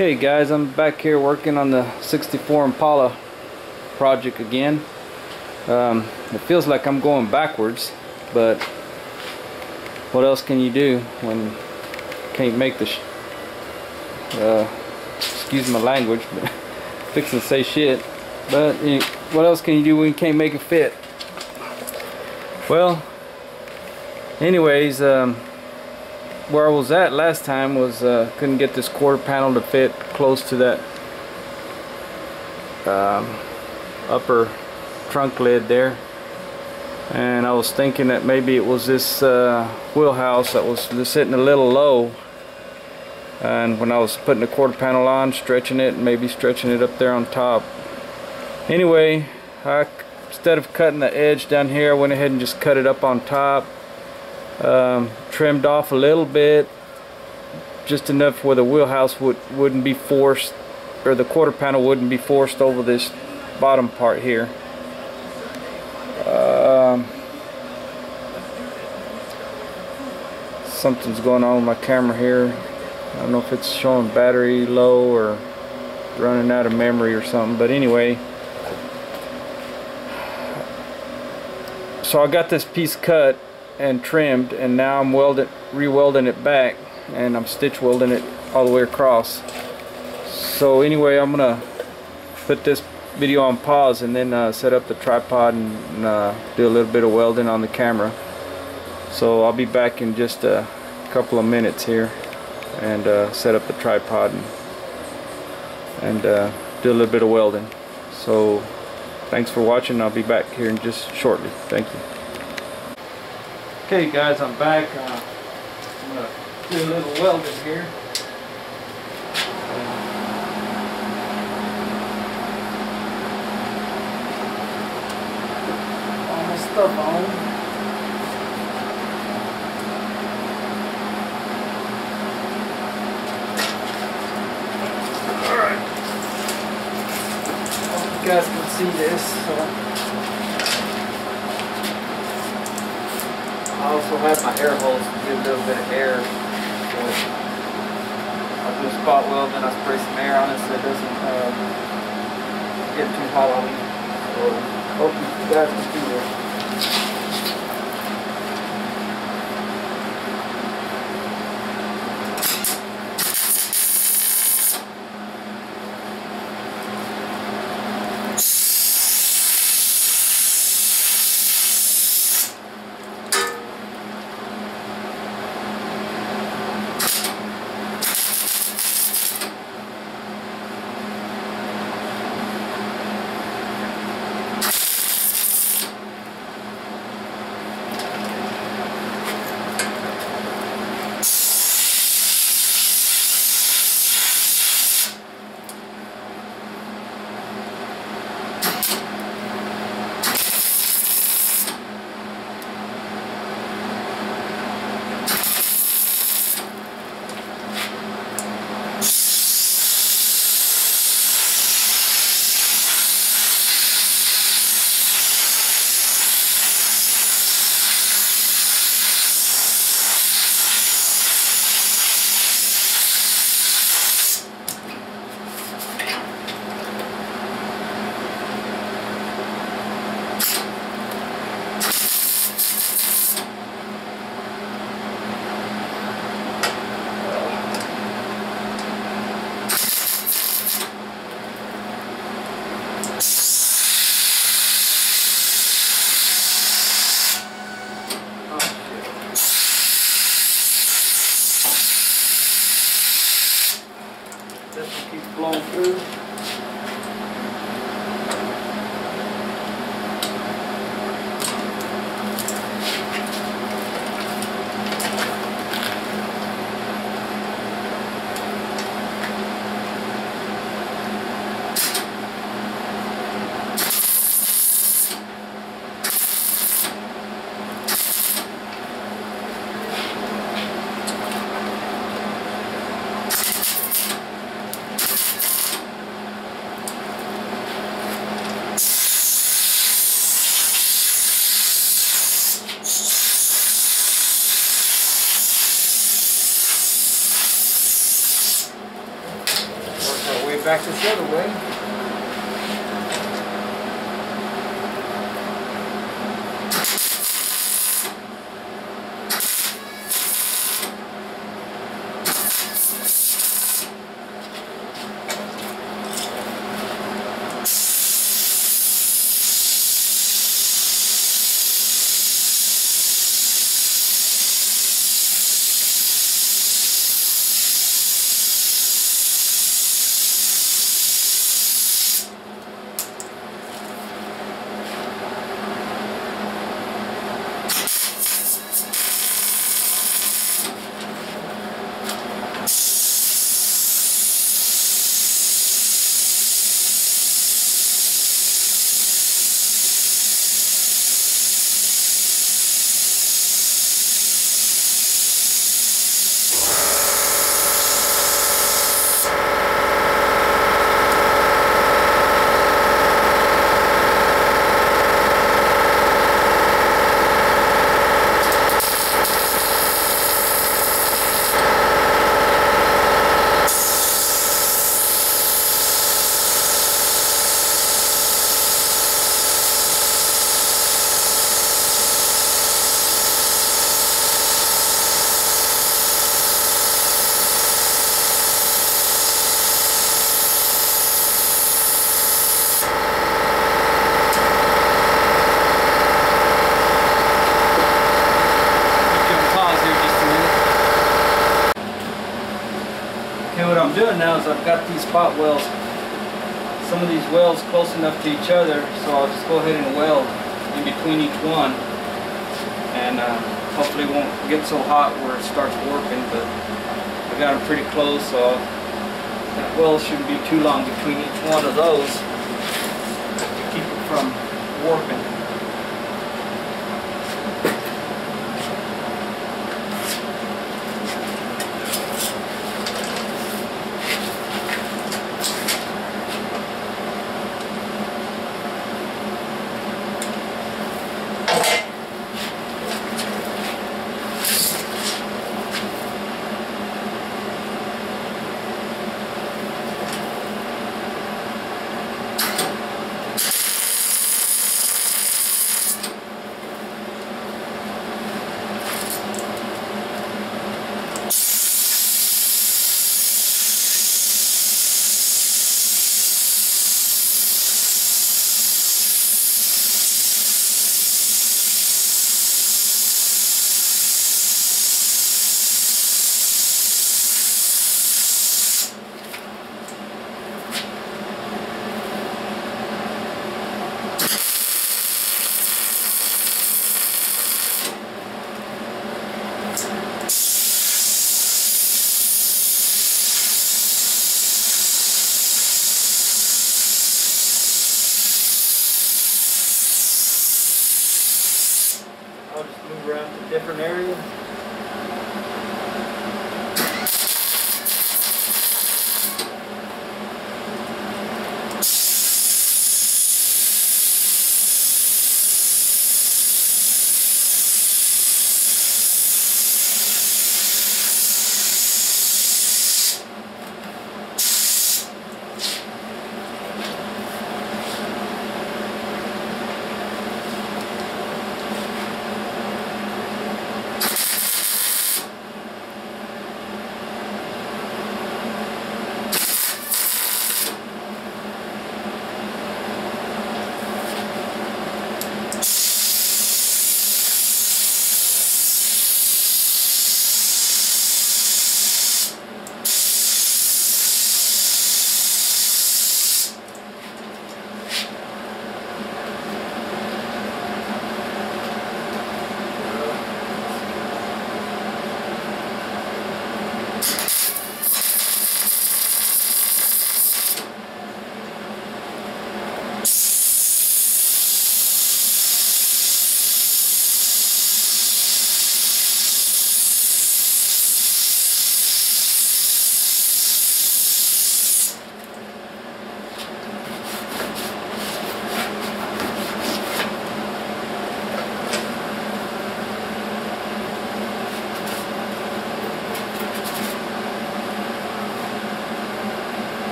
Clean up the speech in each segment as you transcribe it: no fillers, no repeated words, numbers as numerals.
Okay guys, I'm back here working on the 64 Impala project again. It feels like I'm going backwards, but what else can you do when you can't make the excuse my language, but fixing to say shit, but what else can you do when you can't make it fit? Well, anyways, where I was at last time was couldn't get this quarter panel to fit close to that upper trunk lid there, and I was thinking that maybe it was this wheelhouse that was sitting a little low, and when I was putting the quarter panel on, stretching it, maybe stretching it up there on top. Anyway, instead of cutting the edge down here, I went ahead and just cut it up on top. Trimmed off a little bit, just enough where the wheelhouse wouldn't be forced, or the quarter panel wouldn't be forced over this bottom part here. Something's going on with my camera here. I don't know if it's showing battery low or running out of memory or something, but anyway, so I got this piece cut and trimmed, and now I'm re-welding it back, and I'm stitch welding it all the way across. So anyway, I'm gonna put this video on pause and then set up the tripod and do a little bit of welding on the camera. So I'll be back in just a couple of minutes here and set up the tripod and do a little bit of welding. So thanks for watching. I'll be back here in just shortly. Thank you. Okay guys, I'm back. I'm going to do a little welding here. All my stuff on. Alright. I hope you guys can see this. I also have my air holes to give a little bit of air. So I'll do a spot weld, then I'll spray some air on it so it doesn't get too hot on me. So hope you guys can see this. This will keep flowing through. back this other way. Okay, what I'm doing now is I've got these spot welds, some of these welds close enough to each other, so I'll just go ahead and weld in between each one, and hopefully it won't get so hot where it starts warping, but I got them pretty close, so that weld shouldn't be too long between each one of those to keep it from warping.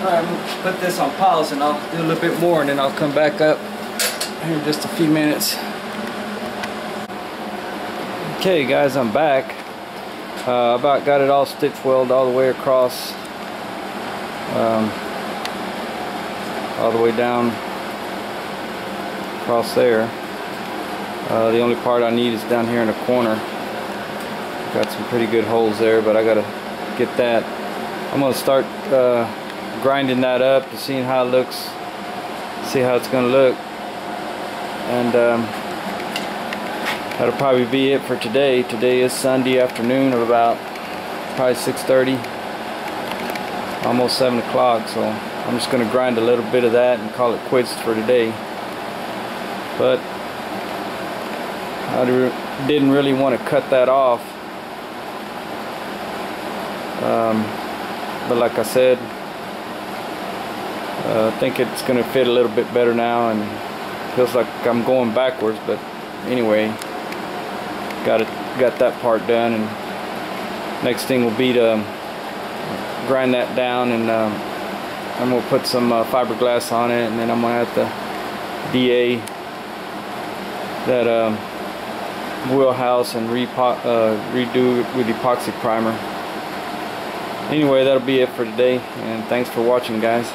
Alright, I'm gonna put this on pause and I'll do a little bit more and then I'll come back up here in just a few minutes. Okay guys, I'm back. About got it all stitch welded all the way across, all the way down across there. The only part I need is down here in the corner. Got some pretty good holes there, but I gotta get that. I'm gonna start grinding that up to see how it looks, see how it's gonna look, and that'll probably be it for today. Today is Sunday afternoon of about probably 6:30, almost 7 o'clock, so I'm just gonna grind a little bit of that and call it quits for today. But I didn't really want to cut that off, but like I said, I think it's going to fit a little bit better now, and feels like I'm going backwards. But anyway, got that part done, and next thing will be to grind that down, and I'm going to put some fiberglass on it, and then I'm going to have to DA that Wheelhouse and redo it with epoxy primer. Anyway, that'll be it for today, and thanks for watching, guys.